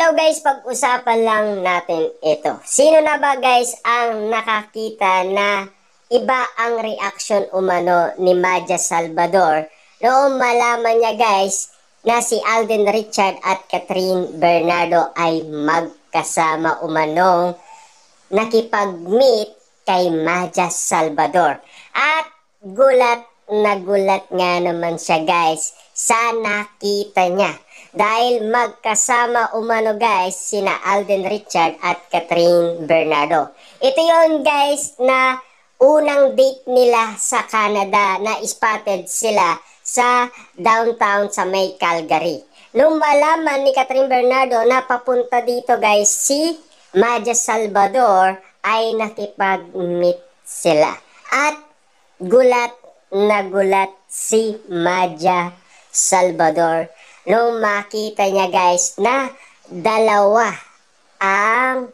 Hello guys, pag-usapan lang natin ito. Sino na ba guys ang nakakita na iba ang reaction umano ni Maja Salvador noong malaman niya guys na si Alden Richard at Catherine Bernardo ay magkasama umanong nakipag-meet kay Maja Salvador. At gulat nga naman siya guys sa nakita niya. Dahil magkasama umano guys sina Alden Richard at Catherine Bernardo. Ito yon guys na unang date nila sa Canada na spotted sila sa downtown sa may Calgary. Nung malaman ni Catherine Bernardo na papunta dito guys si Maja Salvador ay nakipag-meet sila. At gulat si Maja Salvador nung makita niya guys na dalawa ang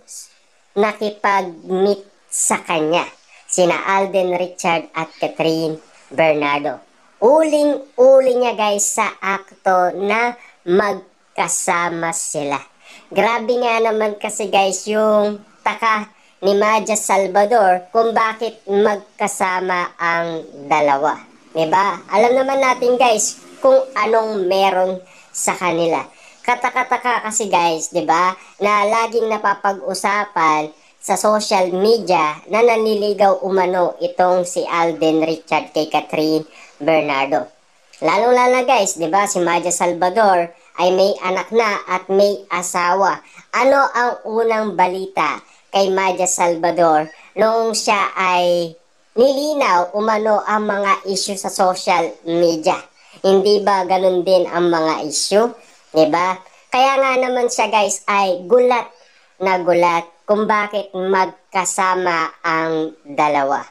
nakipag-meet sa kanya. Sina Alden Richard at Catherine Bernardo. Uling-uli niya guys sa akto na magkasama sila. Grabe nga naman kasi guys yung taka ni Maja Salvador kung bakit magkasama ang dalawa. Diba? Alam naman natin guys kung anong meron sa kanila. Kataka-taka kasi guys, 'di ba? Na laging napapag-usapan sa social media na nanliligaw umano itong si Alden Richard kay Catherine Bernardo. Lalong-lalo guys, 'di ba? Si Maja Salvador ay may anak na at may asawa. Ano ang unang balita kay Maja Salvador noong siya ay nilinaw umano ang mga issue sa social media? Hindi ba ganun din ang mga issue? Diba? Kaya nga naman siya guys ay gulat kung bakit magkasama ang dalawa.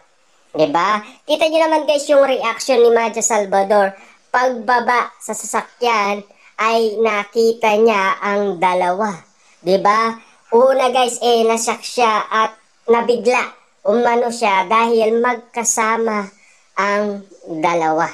Diba? Kita nyo naman guys yung reaction ni Maja Salvador. Pagbaba sa sasakyan ay nakita niya ang dalawa. Diba? Una guys nasyak siya at nabigla umano siya dahil magkasama ang dalawa.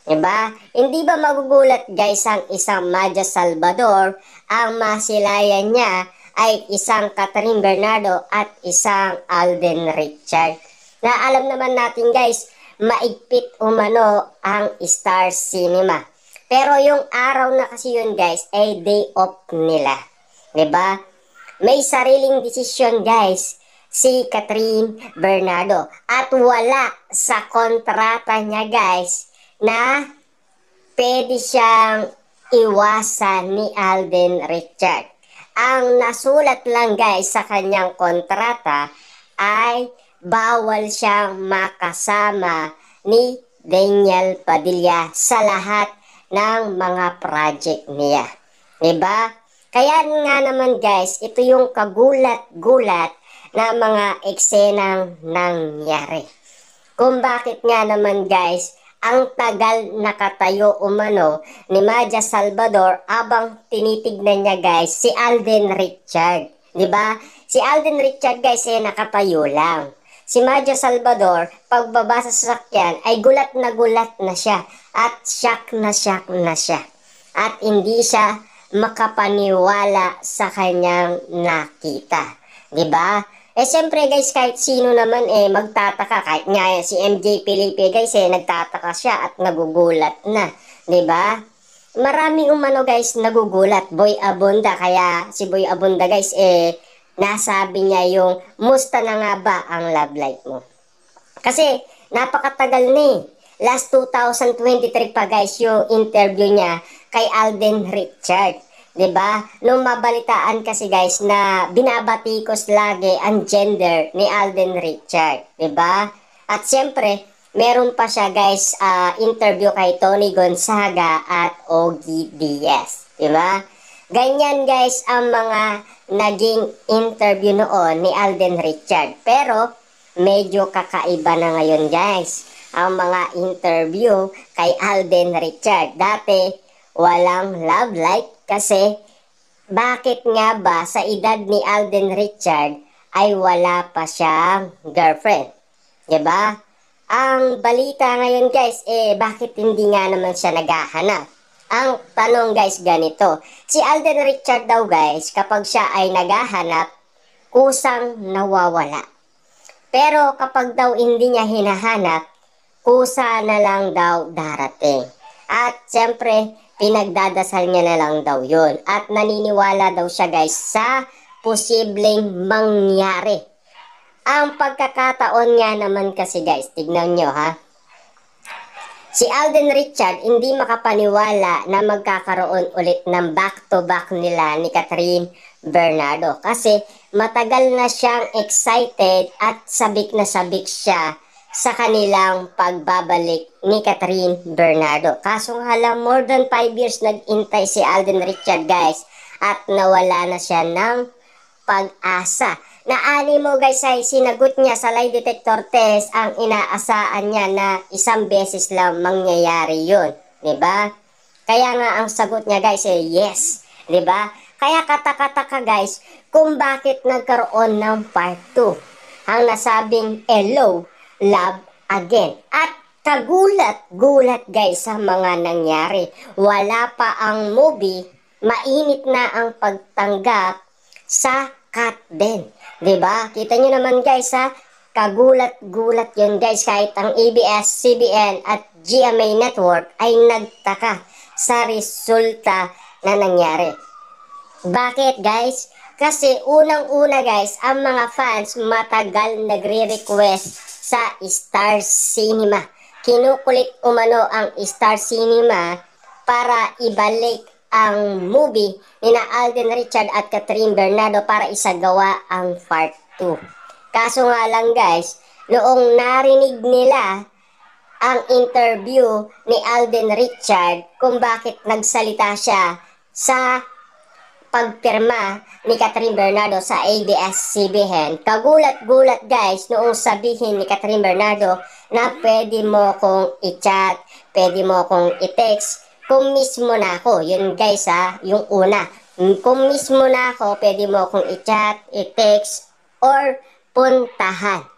Diba? Hindi ba magugulat guys ang isang Maja Salvador ang masilayan niya ay isang Catherine Bernardo at isang Alden Richard. Na alam naman natin guys, maigpit umano ang Star Cinema. Pero yung araw na kasi yun guys ay day off nila. Diba? May sariling desisyon guys si Catherine Bernardo at wala sa kontrata niya guys na pwede siyang iwasan ni Alden Richard. Ang nasulat lang guys sa kanyang kontrata ay bawal siyang makasama ni Daniel Padilla sa lahat ng mga project niya. Diba? Kaya nga naman guys, ito yung kagulat-gulat na mga eksenang nangyari. Kung bakit nga naman guys, ang tagal nakatayo umano ni Maja Salvador abang tinitignan niya guys si Alden Richard. Diba? Si Alden Richard guys nakatayo lang. Si Maja Salvador, pagbaba sa sasakyan ay gulat na siya at shock na siya. At hindi siya makapaniwala sa kanyang nakita. Diba? Siyempre guys, kahit sino naman magtataka. Kahit nga si MJ Felipe guys nagtataka siya at nagugulat na. Diba? Maraming umano guys nagugulat. Boy Abunda. Kaya si Boy Abunda guys nasabi niya yung musta na nga ba ang love life mo? Kasi napakatagal ni. Last 2023 pa guys yung interview niya kay Alden Richard. Diba? Nung mabalitaan kasi guys na binabatikos lagi ang gender ni Alden Richard. Diba? At siyempre, meron pa siya guys interview kay Tony Gonzaga at Ogie Diaz. Diba? Ganyan guys ang mga naging interview noon ni Alden Richard. Pero medyo kakaiba na ngayon guys ang mga interview kay Alden Richard. Dati walang love life. Kasi, bakit nga ba sa edad ni Alden Richard ay wala pa siyang girlfriend? Diba? Ang balita ngayon guys, bakit hindi nga naman siya naghahanap? Ang tanong guys ganito, si Alden Richard daw guys, kapag siya ay naghahanap, kusang nawawala. Pero kapag daw hindi niya hinahanap, kusa na lang daw darating. At siyempre, pinagdadasal niya na lang daw yun. At naniniwala daw siya guys sa posibleng mangyari. Ang pagkakataon nga naman kasi guys, tignan nyo ha. Si Alden Richard hindi makapaniwala na magkakaroon ulit ng back-to-back nila ni Catherine Bernardo. Kasi matagal na siyang excited at sabik na sabik siya sa kanilang pagbabalik ni Catherine Bernardo. Kaso nga lang, more than 5 years nag-intay si Alden Richard guys at nawala na siya ng pag-asa. Naani mo guys ay sinagot niya sa lie detector test ang inaasaan niya na isang beses lang mangyayari yun. Diba? Kaya nga ang sagot niya guys ay yes. Diba? Kaya katakataka guys kung bakit nagkaroon ng part 2. Ang nasabing hello, love again. At kagulat-gulat guys sa mga nangyari. Wala pa ang movie, mainit na ang pagtanggap sa cut din. Diba? Kita nyo naman guys ha, kagulat-gulat yun guys kahit ang ABS-CBN at GMA Network ay nagtaka sa resulta na nangyari. Bakit guys? Kasi unang-una guys, ang mga fans matagal nagre-request sa Star Cinema. Kinukulit umano ang Star Cinema para ibalik ang movie ni na Alden Richard at Catherine Bernardo para isagawa ang part 2. Kaso nga lang guys, noong narinig nila ang interview ni Alden Richard kung bakit nagsalita siya sa pagpirma ni Catherine Bernardo sa ABS-CBN, kagulat-gulat guys noong sabihin ni Catherine Bernardo na pwede mo kong i-chat, pwede mo kong i-text, kung mismo na ako. Yun guys ha, yung una. Kung mismo na ako, pwede mo kong i-chat, i-text, or puntahan.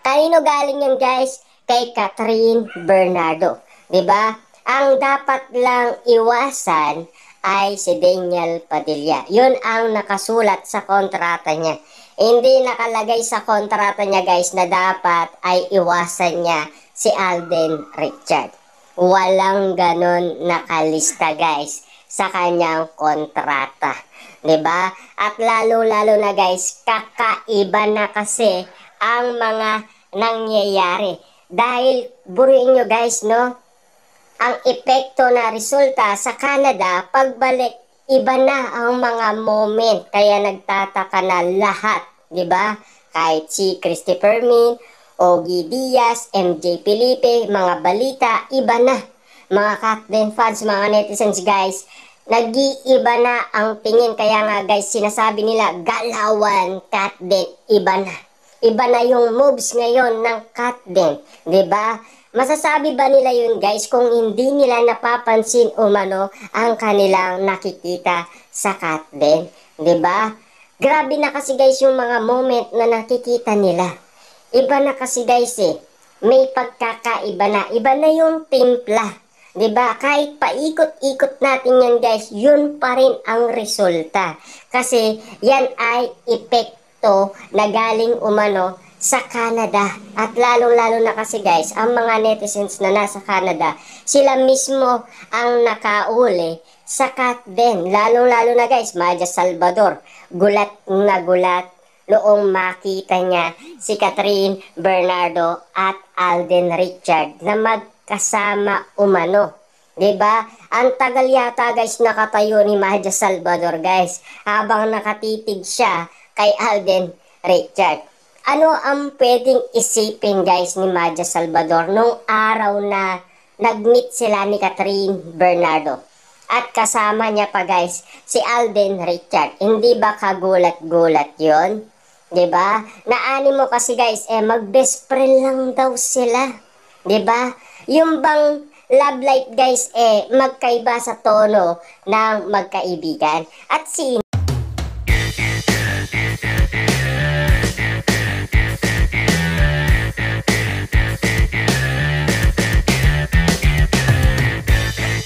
Kanino galing yan guys? Kay Catherine Bernardo. Diba? Ang dapat lang iwasan ay si Daniel Padilla. Yun ang nakasulat sa kontrata niya. Hindi nakalagay sa kontrata niya guys na dapat ay iwasan niya si Alden Richard. Walang ganon nakalista guys sa kanyang kontrata. 'Di ba? At lalo-lalo na guys, kakaiba na kasi ang mga nangyayari. Dahil buruin nyo guys, no? Ang epekto na resulta sa Canada, pagbalik, iba na ang mga moment. Kaya nagtataka na lahat, 'di ba? Kahit si Christopher Min, Ogie Diaz, MJ Felipe, mga balita, iba na. Mga Catden fans, mga netizens guys, nag-iiba na ang tingin. Kaya nga guys, sinasabi nila, galawan, Catden, iba na. Iba na yung moves ngayon ng Catden, diba? Masasabi ba nila yun guys kung hindi nila napapansin umano ang kanilang nakikita sa Catden, diba? Grabe na kasi guys yung mga moment na nakikita nila. Iba na kasi guys eh. May pagkakaiba na. Iba na yung timpla. 'Di ba? Kahit paikot-ikot natin yan guys, yun pa rin ang resulta. Kasi yan ay epekto na galing umano sa Canada. At lalong-lalo na kasi guys, ang mga netizens na nasa Canada, sila mismo ang nakauli sa Catden. Lalong-lalo na guys, Maja Salvador. Gulat na gulat noong makita niya si Catherine Bernardo at Alden Richard na magkasama umano. 'Di ba? Ang tagal yata guys nakatayo ni Maja Salvador guys habang nakatitig siya kay Alden Richard. Ano ang pwedeng isipin guys ni Maja Salvador nung araw na nag-meet sila ni Catherine Bernardo? At kasama niya pa guys si Alden Richard. Hindi ba kagulat-gulat yon? 'Di ba? Naani mo kasi guys mag-best friend lang daw sila. 'Di ba? Yung bang love life guys magkaiba sa tono ng magkaibigan. At sino